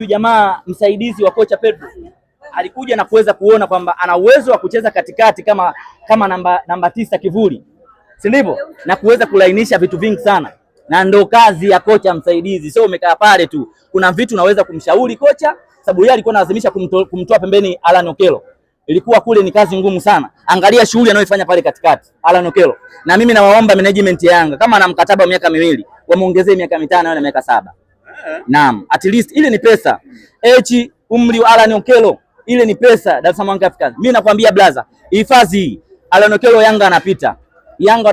Jamaa msaidizi wa kocha Pedro alikuja na kuweza kuona kwamba ana uwezo wa kucheza katikati kama namba 9 kivuli, si ndivyo? Na kuweza kulainisha vitu vingi sana, na ndo kazi ya kocha msaidizi. Sio umekaa pale tu, kuna vitu unaweza kumshauri kocha, sababu yeye alikuwa analazimisha kumtoa pembeni Alan Okello. Ilikuwa kule ni kazi ngumu sana. Angalia shughuli anayoifanya pale katikati Alan Okello. Na mimi nawaomba management ya Yanga, kama ana mkataba wa miaka 2, wamuongezee miaka 5 na miaka 7. Naam, at least ile ni pesa. Umri wa Alan Okello ile ni pesa. Dar es Salaam Africans. Mimi nakwambia blaza, hifadhi hii Alan Okello Yanga anapita. Yanga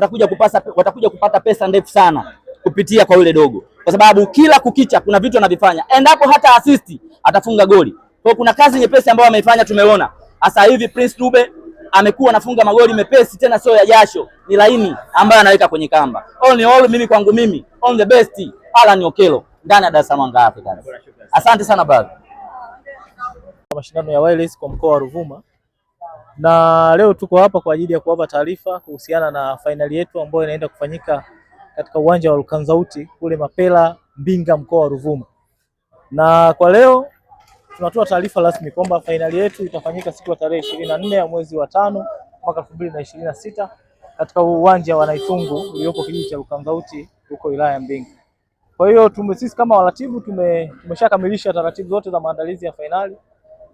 watakuja kupata pesa ndefu sana kupitia kwa yule dogo. Kwa sababu kila kukicha kuna vitu anavifanya. Endapo hata assist atafunga goli. Kwa kuna kazi nyepesi ambayo ameifanya tumeona. Sasa hivi Prince Dube amekuwa anafunga magoli mepesi, tena sio ya jasho, ni laini ambayo anaweka kwenye kamba. All in all, mimi kwangu mimi on the best Alan Okello ndani ya Dar es Salaam Africans. Asante sana brother. Mashindano ya wireless kwa mkoa wa Ruvuma, na leo tuko hapa kwa ajili ya kuwapa taarifa kuhusiana na fainali yetu ambayo inaenda kufanyika katika uwanja wa Lukanzauti kule Mapela Mbinga, mkoa wa Ruvuma. Na kwa leo tunatoa taarifa rasmi kwamba fainali yetu itafanyika siku ya tarehe 24 ya mwezi wa 5 mwaka 2026 katika uwanja wa Naitungu uliopo kijiji cha Lukanzauti huko wilaya ya Mbinga. Kwa hiyo sisi kama waratibu tumeshakamilisha taratibu zote za maandalizi ya fainali,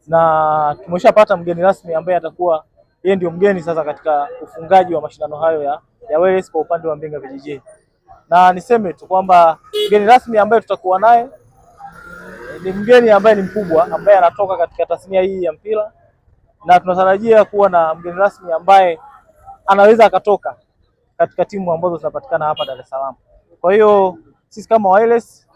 na tumeshapata mgeni rasmi ambaye atakuwa yeye ndio mgeni sasa katika ufungaji wa mashindano hayo ya wireless kwa upande wa Mbinga vijijini. Na niseme tu kwamba mgeni rasmi ambaye tutakuwa naye ni mgeni ambaye ni mkubwa, ambaye anatoka katika tasnia hii ya mpira, na tunatarajia kuwa na mgeni rasmi ambaye anaweza akatoka katika timu ambazo zinapatikana hapa Dar es Salaam. Kwa hiyo sisi kama wireless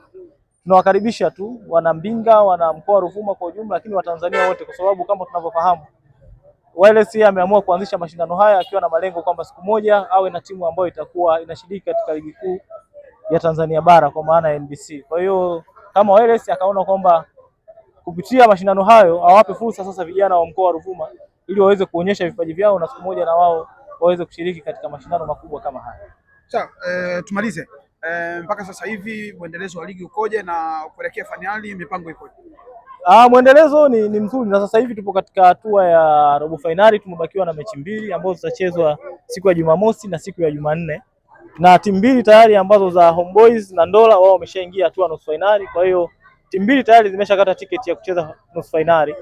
tunawakaribisha tu wana Mbinga, wana mkoa wa Ruvuma kwa ujumla, lakini Watanzania wote, kwa sababu kama tunavyofahamu wireless yeye ameamua kuanzisha mashindano haya akiwa na malengo kwamba siku moja awe na timu ambayo itakuwa inashiriki katika ligi kuu ya Tanzania bara kwa maana ya NBC. Kwa hiyo kama wireless akaona kwamba kupitia mashindano hayo awape fursa sasa vijana wa mkoa wa Ruvuma ili waweze kuonyesha vipaji vyao na siku moja na wao waweze kushiriki katika mashindano makubwa kama haya. Sawa, tumalize. Mpaka sasa hivi muendelezo wa ligi ukoje na kuelekea fainali mipango ikoje? Muendelezo ni mzuri, na sasa hivi tupo katika hatua ya robo finali. Tumebakiwa na mechi 2 ambazo zitachezwa siku ya Jumamosi na siku ya Jumanne, na timu 2 tayari ambazo za Homeboys na Ndola wao wameshaingia hatua nusu finali. Kwa hiyo timu 2 tayari zimeshakata tiketi ya kucheza nusu finali,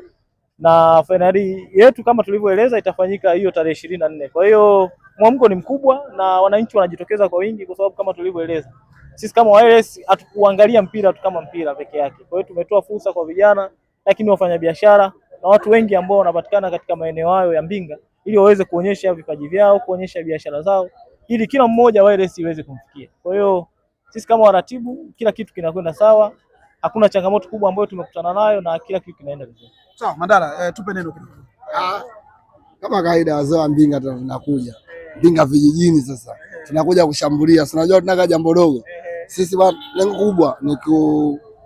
na finali yetu kama tulivyoeleza itafanyika hiyo tarehe 24. Kwa hiyo mwamko ni mkubwa na wananchi wanajitokeza kwa wingi, kwa sababu kama tulivyoeleza sisi kama wireless hatukuangalia mpira tu kama mpira peke yake. Kwa hiyo tumetoa fursa kwa vijana, lakini wafanyabiashara na watu wengi ambao wanapatikana katika maeneo hayo ya Mbinga ili waweze kuonyesha vipaji vyao, kuonyesha biashara zao, ili kila mmoja wireless iweze kumfikia. Kwa hiyo sisi kama waratibu kila kitu kinakwenda sawa, hakuna changamoto kubwa ambayo tumekutana nayo na kila kitu kinaenda vizuri. Sawa, Mandala, tupe neno kidogo. Kama kawaida wazee wa Mbinga tunakuja Mbinga vijijini, sasa tunakuja kushambulia. Unajua tunaka jambo dogo. Sisi bwana, lengo kubwa ni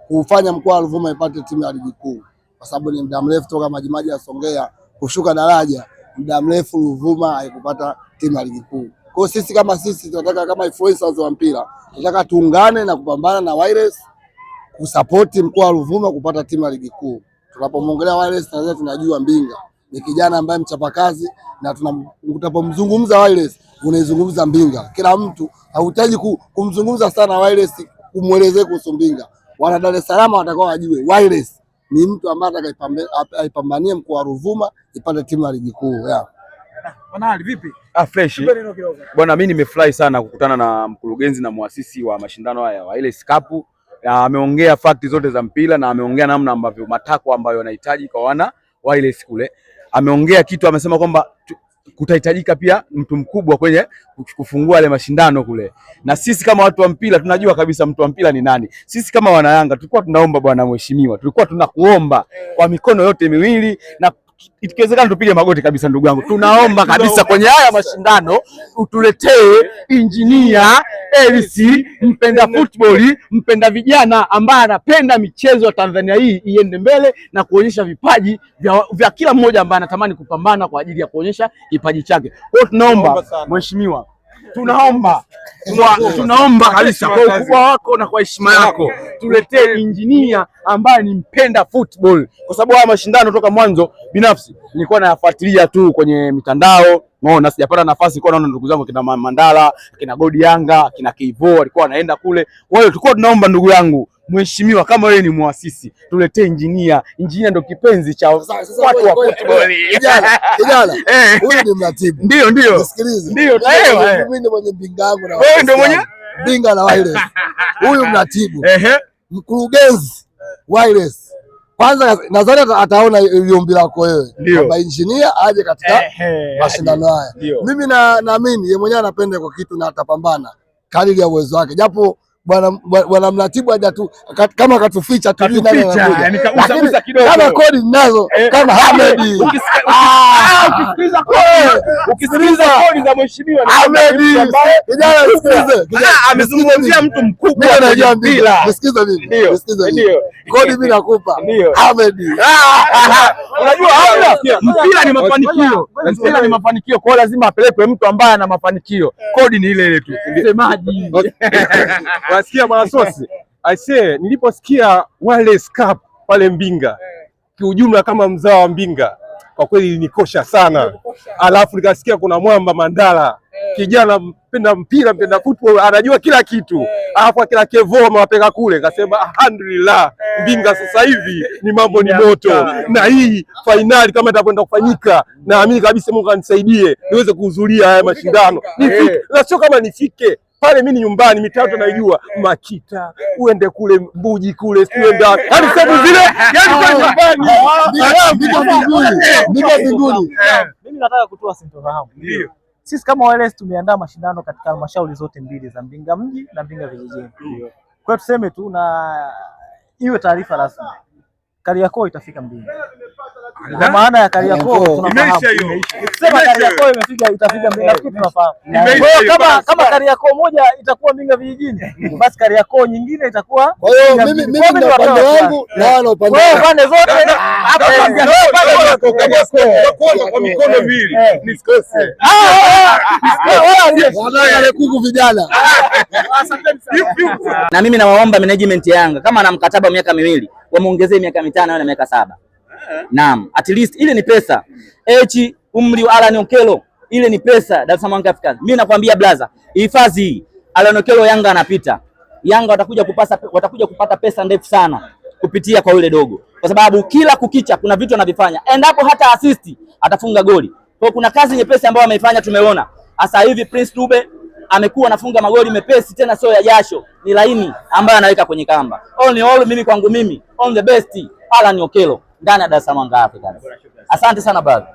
kufanya mkoa wa Ruvuma ipate timu ya ligi kuu, kwa sababu ni muda mrefu toka Majimaji ya Songea kushuka daraja, muda mrefu Ruvuma haikupata timu ya ligi kuu. Kwa hiyo sisi kama tunataka kama influencers wa mpira, tunataka tuungane na kupambana na wireless kusupport mkoa wa Ruvuma kupata timu ya ligi kuu. Tunapomwongelea wireless tunajua Mbinga ni kijana ambaye mchapakazi, na tunapomzungumza wireless unaizungumza Mbinga. Kila mtu hahitaji kumzungumza sana wireless kumuelezea kuhusu Mbinga. Wana Dar es Salaam watakao wajue wireless ni mtu ambaye atakayepambania mkoa wa Ruvuma ipate timu ya ligi kuu. Manali vipi? Fresh. Bwana, mimi nimefurahi sana kukutana na mkurugenzi na muasisi wa mashindano haya wa wireless cup. Ameongea fakti zote za mpira na ameongea namna ambavyo matakwa ambayo yanahitaji kwa wana wireless kule. Ameongea kitu, amesema kwamba kutahitajika pia mtu mkubwa kwenye kufungua ile mashindano kule, na sisi kama watu wa mpira tunajua kabisa mtu wa mpira ni nani. Sisi kama wana Yanga tulikuwa tunaomba, bwana mheshimiwa, tulikuwa tunakuomba kwa mikono yote miwili, na ikiwezekana tupige magoti kabisa, ndugu yangu, tunaomba kabisa kwenye haya mashindano utuletee engineer Elisi, mpenda football, mpenda vijana ambaye anapenda michezo ya Tanzania hii iende mbele na kuonyesha vipaji vya kila mmoja ambaye anatamani kupambana kwa ajili ya kuonyesha kipaji chake. Kwa hiyo tunaomba mheshimiwa tunaomba kabisa kwa ukubwa wako na kwa heshima yako tuletee injinia ambaye ni mpenda football, kwa sababu haya mashindano toka mwanzo binafsi nilikuwa nayafuatilia tu kwenye mitandao. Unaona, sijapata nafasi kwa, naona ndugu zangu kina Mandala, kina Godi Yanga, kina Kivo walikuwa wanaenda kule. Kwa hiyo tulikuwa tunaomba ndugu yangu mheshimiwa, kama wewe ni muasisi, tuletee injinia. Injinia ndio kipenzi cha watu wa football. Kijana, huyu ni mratibu. Ndio. Nisikilize. Ndio, mimi ndio mwenye mbinga yangu na wewe ndio mwenye mbinga na wireless. Huyu mratibu. Mkurugenzi wireless. Kwanza nadhani ataona ombi lako wewe kwamba injinia aje katika mashindano haya. Mimi naamini yeye mwenyewe anapenda kwa kitu na atapambana kadiri ya uwezo wake, japo bwana mratibu haja tu kama katuficha tu nani anakuja, kama kodi ninazo kama Ahmed. Ukisikiliza kodi za mheshimiwa Ahmed, kijana amezungumzia mtu mkubwa, anajua mpira. Nisikize mimi, kodi mimi nakupa Ahmed. Unajua mpira ni mafanikio, mpira ni mafanikio, kwa lazima apelekwe mtu ambaye ana mafanikio. Kodi ni ile ile tu, semaji. Wasikia bwana Sosi, aisee, niliposikia Wireless Cup pale Mbinga, kiujumla kama mzao wa Mbinga, kwa kweli ilikosha sana. Alafu nikasikia kuna mwamba Mandala, kijana mpenda mpira, mpenda football, anajua kila kitu. Alafu kila Kevo amewapeka kule, kasema alhamdulillah, Mbinga sasa hivi ni mambo ni moto. Na hii finali kama itakwenda kufanyika, naamini kabisa Mungu anisaidie niweze kuhudhuria haya mashindano. Na sio kama nifike pale, mimi nyumbani mitatu naijua, Makita, uende kule Mbuji kule, siende yani sababu zile, yani kwa nyumbani mbinguni. Mimi nataka kutoa sintofahamu. Ndio. Sisi kama Wireless tumeandaa mashindano katika halmashauri zote mbili za Mbinga mji na Mbinga vijijini. Kwa hiyo tuseme tu na iwe taarifa rasmi, Kariakoo itafika Mbinga. Kwa maana ya Kariakoo tunafahamu. Sema Kariakoo imefika, itafika Mbinga, tunafahamu. Kwa hiyo kama Kariakoo moja itakuwa Mbinga vijijini, basi Kariakoo nyingine itakuwa. Kwa hiyo mimi ndio upande wangu na wao upande wao. Pande zote hapa kwa mikono miwili. Nisikose. Wale kuku vijana. Na mimi nawaomba management ya Yanga, kama ana mkataba miaka miwili, wamuongezee miaka 5 na miaka 7. Naam, at least ile ni pesa. Umri wa Alan Okello, ile ni pesa. Dar es Salaam Africans. Mimi nakwambia blaza, hifadhi hii Alan Okello Yanga anapita. Yanga watakuja kupata pesa ndefu sana kupitia kwa yule dogo. Kwa sababu kila kukicha kuna vitu anavifanya. Endapo hata assist atafunga goli. Kwa kuna kazi nyepesi ambayo ameifanya tumeona. Sasa hivi Prince Dube amekuwa anafunga magoli mepesi, tena sio ya jasho, ni laini ambayo anaweka kwenye kamba. All in all, mimi kwangu mimi on the best Alan Okello ndani ya Dar es Salaam Africans. Asante sana brother.